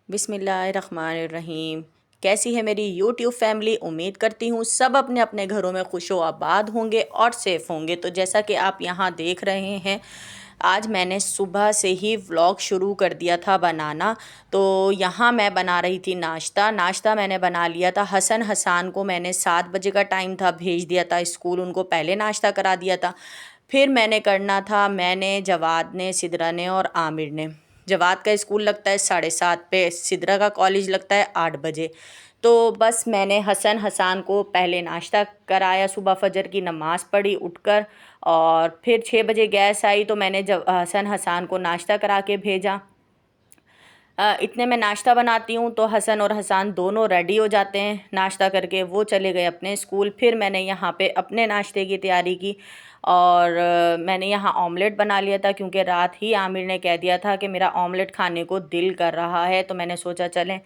बिस्मिल्लाहिर्रहमानिर्रहीम। कैसी है मेरी यूट्यूब फैमिली। उम्मीद करती हूँ सब अपने अपने घरों में खुशो आबाद होंगे और सेफ़ होंगे। तो जैसा कि आप यहाँ देख रहे हैं, आज मैंने सुबह से ही व्लॉग शुरू कर दिया था बनाना। तो यहाँ मैं बना रही थी नाश्ता मैंने बना लिया था। हसन हसान को मैंने 7 बजे का टाइम था, भेज दिया था स्कूल, उनको पहले नाश्ता करा दिया था। फिर मैंने करना था, मैंने, जवाद ने, सिदरा ने और आमिर ने। जवाद का स्कूल लगता है 7:30 पे, सिदरा का कॉलेज लगता है 8 बजे। तो बस मैंने हसन हसान को पहले नाश्ता कराया, सुबह फजर की नमाज़ पढ़ी उठकर, और फिर 6 बजे गैस आई तो मैंने जब हसन हसान को नाश्ता करा के भेजा। इतने में नाश्ता बनाती हूँ तो हसन और हसान दोनों रेडी हो जाते हैं, नाश्ता करके वो चले गए अपने स्कूल। फिर मैंने यहाँ पे अपने नाश्ते की तैयारी की, और मैंने यहाँ ऑमलेट बना लिया था, क्योंकि रात ही आमिर ने कह दिया था कि मेरा ऑमलेट खाने को दिल कर रहा है। तो मैंने सोचा चलें,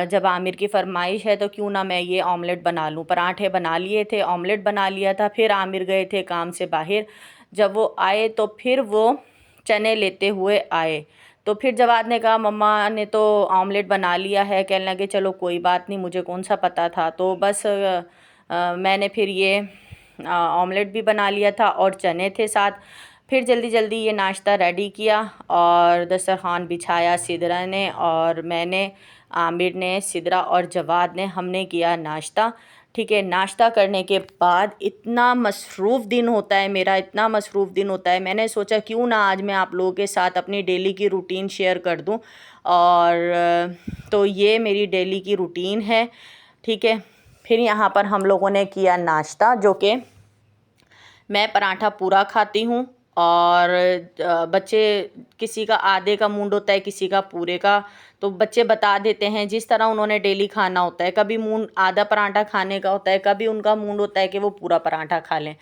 जब आमिर की फरमाइश है तो क्यों ना मैं ये ऑमलेट बना लूँ। पराठे बना लिए थे, ऑमलेट बना लिया था। फिर आमिर गए थे काम से बाहर, जब वो आए तो फिर वो चने लेते हुए आए। तो फिर जवाद ने कहा मम्मा ने तो ऑमलेट बना लिया है। कहने लगे चलो कोई बात नहीं, मुझे कौन सा पता था। तो बस मैंने फिर ये ऑमलेट भी बना लिया था और चने थे साथ। फिर जल्दी जल्दी ये नाश्ता रेडी किया और दस्तरखान बिछाया। सिदरा ने और मैंने, आमिर ने, सिदरा और जवाद ने, हमने किया नाश्ता। ठीक है, नाश्ता करने के बाद इतना मसरूफ़ दिन होता है मेरा, इतना मसरूफ़ दिन होता है, मैंने सोचा क्यों ना आज मैं आप लोगों के साथ अपनी डेली की रूटीन शेयर कर दूं। और तो ये मेरी डेली की रूटीन है। ठीक है, फिर यहाँ पर हम लोगों ने किया नाश्ता, जो कि मैं पराठा पूरा खाती हूँ, और बच्चे, किसी का आधे का मूड होता है, किसी का पूरे का। तो बच्चे बता देते हैं जिस तरह उन्होंने डेली खाना होता है। कभी मूड आधा पराठा खाने का होता है, कभी उनका मूड होता है कि वो पूरा पराठा खा लें।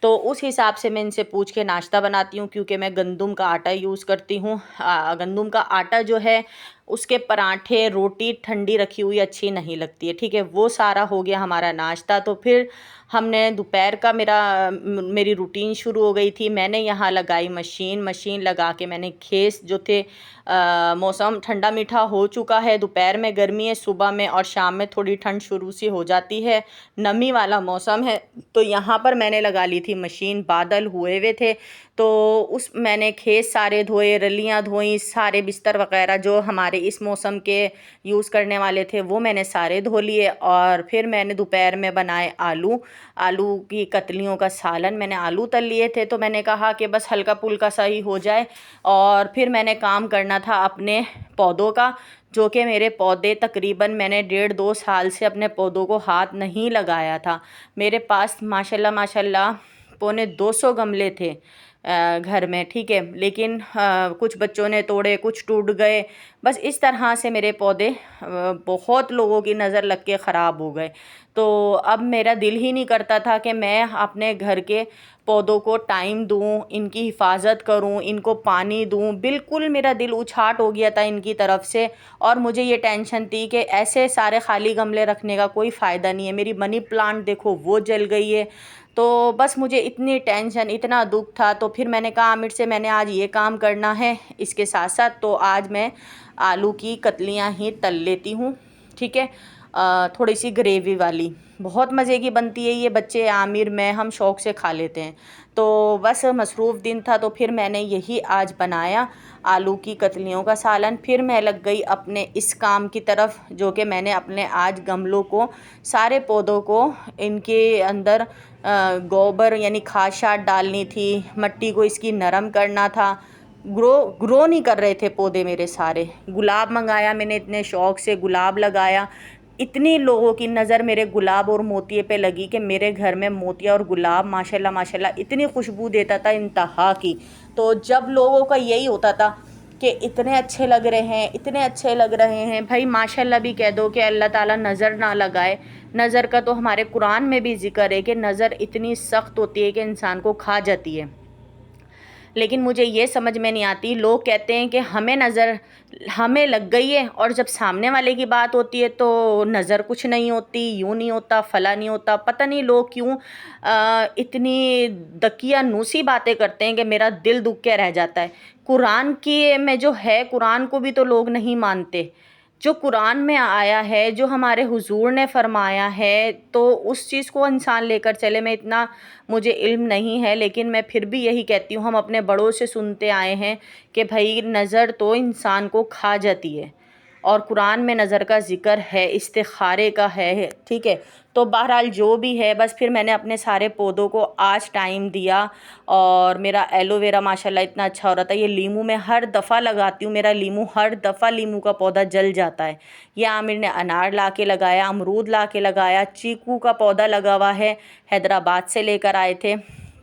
तो उस हिसाब से मैं इनसे पूछ के नाश्ता बनाती हूँ, क्योंकि मैं गंदम का आटा यूज़ करती हूँ। गंदम का आटा जो है उसके पराठे, रोटी ठंडी रखी हुई अच्छी नहीं लगती है। ठीक है, वो सारा हो गया हमारा नाश्ता। तो फिर हमने दोपहर का, मेरी रूटीन शुरू हो गई थी। मैंने यहाँ लगाई मशीन लगा के मैंने खेस जो थे, मौसम ठंडा मीठा हो चुका है, दोपहर में गर्मी है, सुबह में और शाम में थोड़ी ठंड शुरू सी हो जाती है, नमी वाला मौसम है। तो यहाँ पर मैंने लगा ली थी मशीन, बादल हुए हुए थे तो उस मैंने खेत सारे धोए, रलियाँ धोई, सारे बिस्तर वगैरह जो हमारे इस मौसम के यूज़ करने वाले थे वो मैंने सारे धो लिए। और फिर मैंने दोपहर में बनाए आलू की कतलियों का सालन। मैंने आलू तल लिए थे तो मैंने कहा कि बस हल्का फुल्का सा ही हो जाए। और फिर मैंने काम करना था अपने पौधों का, जो कि मेरे पौधे तकरीबन मैंने 1.5-2 साल से अपने पौधों को हाथ नहीं लगाया था। मेरे पास माशाल्लाह माशाल्लाह पौने 200 गमले थे घर में। ठीक है, लेकिन कुछ बच्चों ने तोड़े, कुछ टूट गए। बस इस तरह से मेरे पौधे बहुत लोगों की नज़र लग के ख़राब हो गए। तो अब मेरा दिल ही नहीं करता था कि मैं अपने घर के पौधों को टाइम दूं, इनकी हिफाजत करूं, इनको पानी दूं। बिल्कुल मेरा दिल उछाट हो गया था इनकी तरफ से। और मुझे ये टेंशन थी कि ऐसे सारे खाली गमले रखने का कोई फ़ायदा नहीं है। मेरी मनी प्लांट देखो वो जल गई है। तो बस मुझे इतनी टेंशन, इतना दुख था। तो फिर मैंने कहा आमिर से, मैंने आज ये काम करना है इसके साथ साथ, तो आज मैं आलू की कतलियाँ ही तल लेती हूँ। ठीक है, थोड़ी सी ग्रेवी वाली, बहुत मज़े की बनती है ये। बच्चे, आमिर, मैं, हम शौक़ से खा लेते हैं। तो बस मसरूफ़ दिन था तो फिर मैंने यही आज बनाया, आलू की कतलियों का सालन। फिर मैं लग गई अपने इस काम की तरफ, जो कि मैंने अपने आज गमलों को, सारे पौधों को, इनके अंदर गोबर यानी खाद शाद डालनी थी, मिट्टी को इसकी नरम करना था। ग्रो नहीं कर रहे थे पौधे मेरे सारे। गुलाब मंगाया मैंने, इतने शौक़ से गुलाब लगाया। इतनी लोगों की नज़र मेरे गुलाब और मोतिये पे लगी कि मेरे घर में मोतिया और गुलाब माशाल्लाह माशाल्लाह इतनी खुशबू देता था इंतहा की। तो जब लोगों का यही होता था कि इतने अच्छे लग रहे हैं, इतने अच्छे लग रहे हैं, भाई माशाल्लाह भी कह दो कि अल्लाह ताला नज़र ना लगाए। नज़र का तो हमारे कुरान में भी ज़िक्र है कि नज़र इतनी सख्त होती है कि इंसान को खा जाती है। लेकिन मुझे ये समझ में नहीं आती, लोग कहते हैं कि हमें लग गई है, और जब सामने वाले की बात होती है तो नज़र कुछ नहीं होती, यूँ नहीं होता, फला नहीं होता। पता नहीं लोग क्यों इतनी दकियानूसी बातें करते हैं कि मेरा दिल दुख के रह जाता है। कुरान की में जो है, कुरान को भी तो लोग नहीं मानते। जो कुरान में आया है, जो हमारे हुजूर ने फ़रमाया है, तो उस चीज़ को इंसान लेकर चले। मैं इतना मुझे इल्म नहीं है, लेकिन मैं फिर भी यही कहती हूँ, हम अपने बड़ों से सुनते आए हैं कि भाई नज़र तो इंसान को खा जाती है, और कुरान में नज़र का ज़िक्र है, इस्तिखारे का है, ठीक है। तो बहरहाल जो भी है, बस फिर मैंने अपने सारे पौधों को आज टाइम दिया, और मेरा एलोवेरा माशाल्लाह इतना अच्छा हो रहा था। ये लीमू मैं हर दफ़ा लगाती हूँ, मेरा लीमू हर दफ़ा लीमू का पौधा जल जाता है। ये आमिर ने अनार ला के लगाया, अमरूद ला के लगाया, चीकू का पौधा लगा हुआ है, हैदराबाद से लेकर आए थे,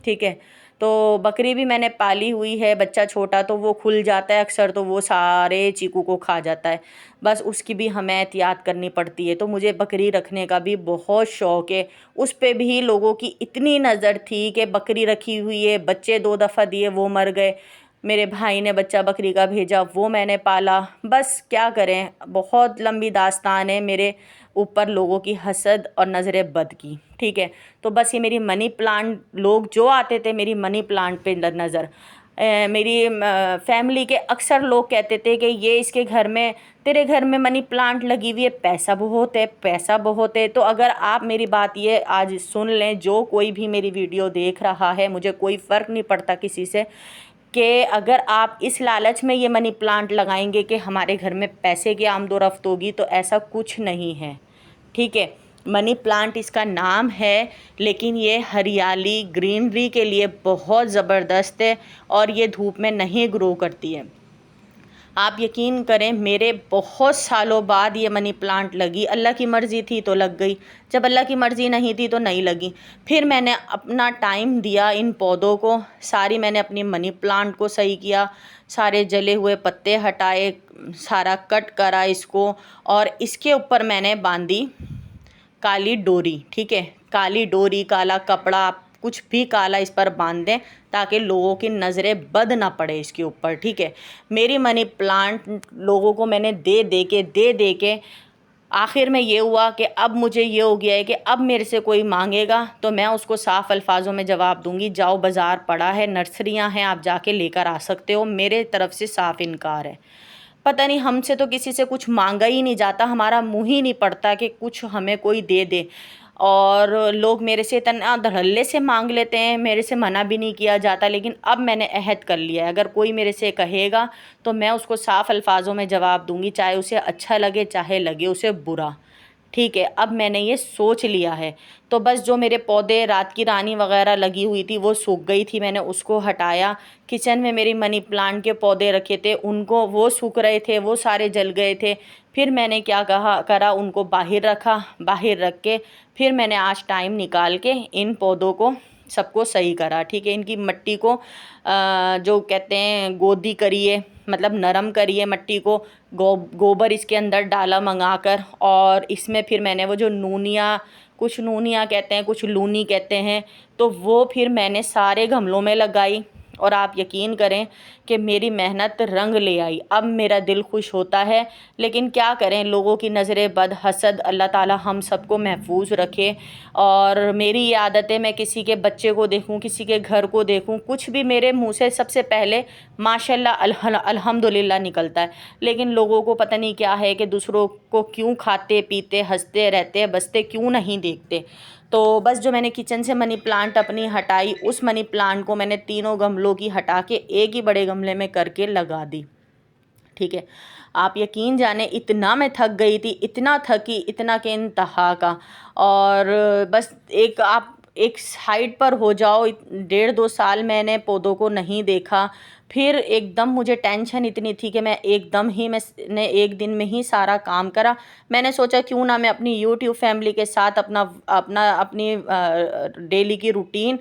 ठीक है। तो बकरी भी मैंने पाली हुई है, बच्चा छोटा तो वो खुल जाता है अक्सर, तो वो सारे चीकू को खा जाता है। बस उसकी भी हमें एहतियात करनी पड़ती है। तो मुझे बकरी रखने का भी बहुत शौक़ है। उस पे भी लोगों की इतनी नज़र थी कि बकरी रखी हुई है, बच्चे 2 दफ़ा दिए वो मर गए, मेरे भाई ने बच्चा बकरी का भेजा वो मैंने पाला। बस क्या करें, बहुत लंबी दास्तान है मेरे ऊपर लोगों की हसद और नज़र बद की, ठीक है। तो बस ये मेरी मनी प्लांट, लोग जो आते थे मेरी मनी प्लांट पे नज़र, मेरी फैमिली के अक्सर लोग कहते थे कि ये इसके घर में, तेरे घर में मनी प्लांट लगी हुई है, पैसा बहुत है, पैसा बहुत है। तो अगर आप मेरी बात ये आज सुन लें, जो कोई भी मेरी वीडियो देख रहा है, मुझे कोई फ़र्क नहीं पड़ता किसी से, कि अगर आप इस लालच में ये मनी प्लांट लगाएंगे कि हमारे घर में पैसे की आमदोरफ्त होगी, तो ऐसा कुछ नहीं है, ठीक है। मनी प्लांट इसका नाम है, लेकिन ये हरियाली ग्रीनरी के लिए बहुत ज़बरदस्त है, और ये धूप में नहीं ग्रो करती है। आप यकीन करें, मेरे बहुत सालों बाद ये मनी प्लांट लगी। अल्लाह की मर्ज़ी थी तो लग गई, जब अल्लाह की मर्ज़ी नहीं थी तो नहीं लगी। फिर मैंने अपना टाइम दिया इन पौधों को, सारी मैंने अपनी मनी प्लांट को सही किया, सारे जले हुए पत्ते हटाए, सारा कट करा इसको, और इसके ऊपर मैंने बांधी काली डोरी, ठीक है। काली डोरी, काला कपड़ा, आप कुछ भी काला इस पर बांध दें ताकि लोगों की नज़रें बद ना पड़े इसके ऊपर, ठीक है। मेरी मनी प्लांट लोगों को मैंने दे दे के आखिर में ये हुआ कि अब मुझे ये हो गया है कि अब मेरे से कोई मांगेगा तो मैं उसको साफ़ अल्फाजों में जवाब दूंगी, जाओ बाज़ार पड़ा है, नर्सरियां हैं, आप जाके लेकर आ सकते हो, मेरे तरफ से साफ़ इनकार है। पता नहीं, हमसे तो किसी से कुछ मांगा ही नहीं जाता, हमारा मुंह ही नहीं पड़ता कि कुछ हमें कोई दे दे, और लोग मेरे से इतना धड़ल्ले से मांग लेते हैं, मेरे से मना भी नहीं किया जाता। लेकिन अब मैंने अहद कर लिया है, अगर कोई मेरे से कहेगा तो मैं उसको साफ़ अल्फाजों में जवाब दूंगी, चाहे उसे अच्छा लगे चाहे लगे उसे बुरा, ठीक है। अब मैंने ये सोच लिया है। तो बस जो मेरे पौधे, रात की रानी वगैरह लगी हुई थी वो सूख गई थी, मैंने उसको हटाया। किचन में मेरी मनी प्लांट के पौधे रखे थे, उनको, वो सूख रहे थे, वो सारे जल गए थे। फिर मैंने क्या करा, उनको बाहर रखा, बाहर रख के फिर मैंने आज टाइम निकाल के इन पौधों को सबको सही करा, ठीक है। इनकी मिट्टी को जो कहते हैं गोदी करिए, मतलब नरम करिए मिट्टी को, गोबर इसके अंदर डाला मंगा कर, और इसमें फिर मैंने वो जो नूनिया, कुछ नूनिया कहते हैं, कुछ लूनी कहते हैं, तो वो फिर मैंने सारे गमलों में लगाई, और आप यकीन करें कि मेरी मेहनत रंग ले आई। अब मेरा दिल खुश होता है, लेकिन क्या करें, लोगों की नज़रें बद, हसद, अल्लाह ताला हम सबको महफूज रखे। और मेरी ये आदत है, मैं किसी के बच्चे को देखूं, किसी के घर को देखूं, कुछ भी मेरे मुंह से सबसे पहले माशाल्लाह अल्हम्दुलिल्लाह निकलता है। लेकिन लोगों को पता नहीं क्या है कि दूसरों को क्यों खाते पीते हंसते रहते बसते क्यों नहीं देखते। तो बस जो मैंने किचन से मनी प्लांट अपनी हटाई, उस मनी प्लांट को मैंने तीनों गमलों की हटा के एक ही बड़े गमले में करके लगा दी, ठीक है। आप यकीन जाने इतना मैं थक गई थी, इतना थकी, इतना के इंतहा का। और बस आप एक साइड पर हो जाओ, 1.5-2 साल मैंने पौधों को नहीं देखा। फिर एकदम मुझे टेंशन इतनी थी कि मैंने एक दिन में ही सारा काम करा। मैंने सोचा क्यों ना मैं अपनी यूट्यूब फैमिली के साथ अपनी डेली की रूटीन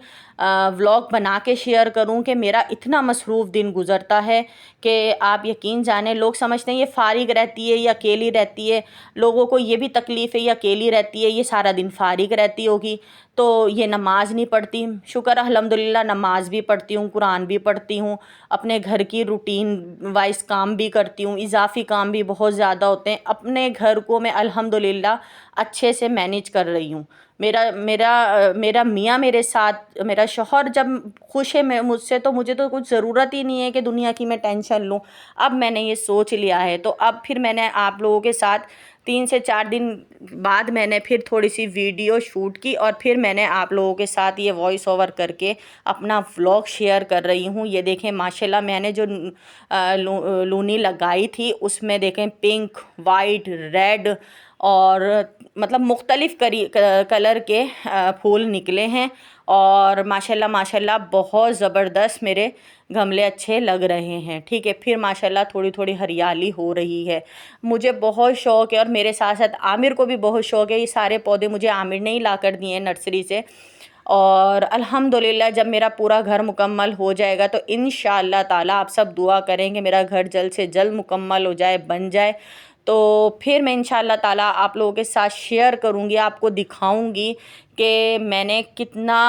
व्लॉग बना के शेयर करूं कि मेरा इतना मसरूफ़ दिन गुज़रता है कि आप यकीन जाने, लोग समझते हैं ये फारिग रहती है या अकेली रहती है, लोगों को ये भी तकलीफ़ है ये अकेली रहती है, ये सारा दिन फारिग रहती होगी। तो ये नमाज़ नहीं पढ़ती। शुक्र अल्हम्दुलिल्लाह नमाज़ भी पढ़ती हूँ, कुरान भी पढ़ती हूँ, अपने घर की रूटीन वाइज काम भी करती हूँ, इजाफ़ी काम भी बहुत ज़्यादा होते हैं। अपने घर को मैं अल्हम्दुलिल्लाह अच्छे से मैनेज कर रही हूँ। मेरा मेरा मेरा मियाँ मेरे साथ, मेरा शौहर जब खुश है मैं मुझसे, तो मुझे तो कुछ ज़रूरत ही नहीं है कि दुनिया की मैं टेंशन लूँ। अब मैंने ये सोच लिया है, तो अब फिर मैंने आप लोगों के साथ 3 से 4 दिन बाद मैंने फिर थोड़ी सी वीडियो शूट की और फिर मैंने आप लोगों के साथ ये वॉइस ओवर करके अपना व्लॉग शेयर कर रही हूँ। ये देखें माशाल्लाह, मैंने जो लूनी लगाई थी उसमें देखें पिंक, वाइट, रेड और मतलब मुख्तलिफ़ कलर के फूल निकले हैं। और माशाल्लाह माशाल्लाह बहुत ज़बरदस्त मेरे गमले अच्छे लग रहे हैं। ठीक है, फिर माशाल्लाह थोड़ी थोड़ी हरियाली हो रही है। मुझे बहुत शौक़ है और मेरे साथ साथ आमिर को भी बहुत शौक़ है। ये सारे पौधे मुझे आमिर ने ही ला कर दिए हैं नर्सरी से। और अल्हम्दुलिल्लाह जब मेरा पूरा घर मुकम्मल हो जाएगा तो इंशाअल्लाह ताला आप सब दुआ करें कि मेरा घर जल्द से जल्द मुकम्मल हो जाए, बन जाए। तो फिर मैं इंशाअल्लाह ताला आप लोगों के साथ शेयर करूँगी, आपको दिखाऊँगी कि मैंने कितना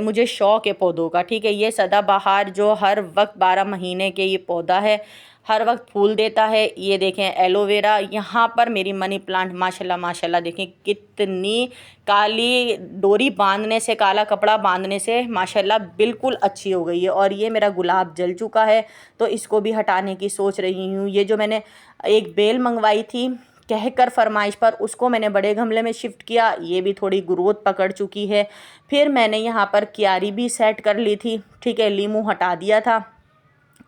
मुझे शौक़ है पौधों का। ठीक है, ये सदाबहार जो हर वक्त 12 महीने के ये पौधा है, हर वक्त फूल देता है। ये देखें एलोवेरा, यहाँ पर मेरी मनी प्लांट माशाल्लाह माशाल्लाह देखें कितनी काली डोरी बांधने से, काला कपड़ा बांधने से माशाल्लाह बिल्कुल अच्छी हो गई है। और ये मेरा गुलाब जल चुका है तो इसको भी हटाने की सोच रही हूँ। ये जो मैंने एक बेल मंगवाई थी कह कर फरमाइश पर, उसको मैंने बड़े गमले में शिफ्ट किया, ये भी थोड़ी ग्रोथ पकड़ चुकी है। फिर मैंने यहाँ पर क्यारी भी सेट कर ली थी। ठीक है, लीमू हटा दिया था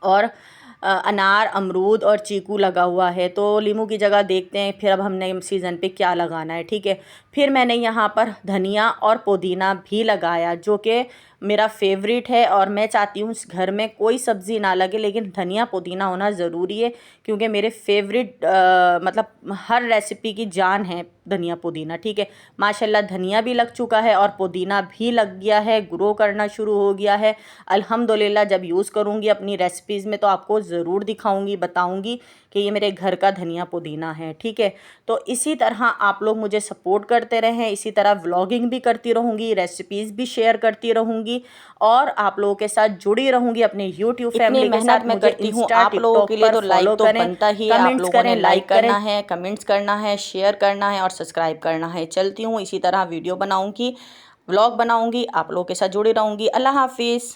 और अनार, अमरूद और चीकू लगा हुआ है। तो लीमू की जगह देखते हैं फिर अब हमने सीज़न पे क्या लगाना है। ठीक है, फिर मैंने यहाँ पर धनिया और पुदीना भी लगाया जो कि मेरा फेवरेट है। और मैं चाहती हूँ घर में कोई सब्ज़ी ना लगे लेकिन धनिया पुदीना होना ज़रूरी है, क्योंकि मेरे फेवरेट मतलब हर रेसिपी की जान है धनिया पुदीना। ठीक है, माशाल्लाह धनिया भी लग चुका है और पुदीना भी लग गया है, ग्रो करना शुरू हो गया है। अल्हम्दुलिल्लाह जब यूज़ करूँगी अपनी रेसिपीज़ में तो आपको ज़रूर दिखाऊँगी, बताऊँगी कि ये मेरे घर का धनिया पुदीना है। ठीक है, तो इसी तरह आप लोग मुझे सपोर्ट करते रहें, इसी तरह व्लॉगिंग भी करती रहूँगी, रेसिपीज़ भी शेयर करती रहूँगी और आप लोगों के साथ जुड़ी रहूँगी अपने यूट्यूब फैमिली के साथ। मैं करती हूँ आप लोगों के लिए, तो लाइक तो बनता ही है, आप लोगों ने लाइक करना है, कमेंट्स करना है, शेयर करना है और सब्सक्राइब करना है। चलती हूँ, इसी तरह वीडियो बनाऊँगी, व्लॉग बनाऊँगी, आप लोगों के साथ जुड़ी रहूँगी। अल्लाह हाफिज़।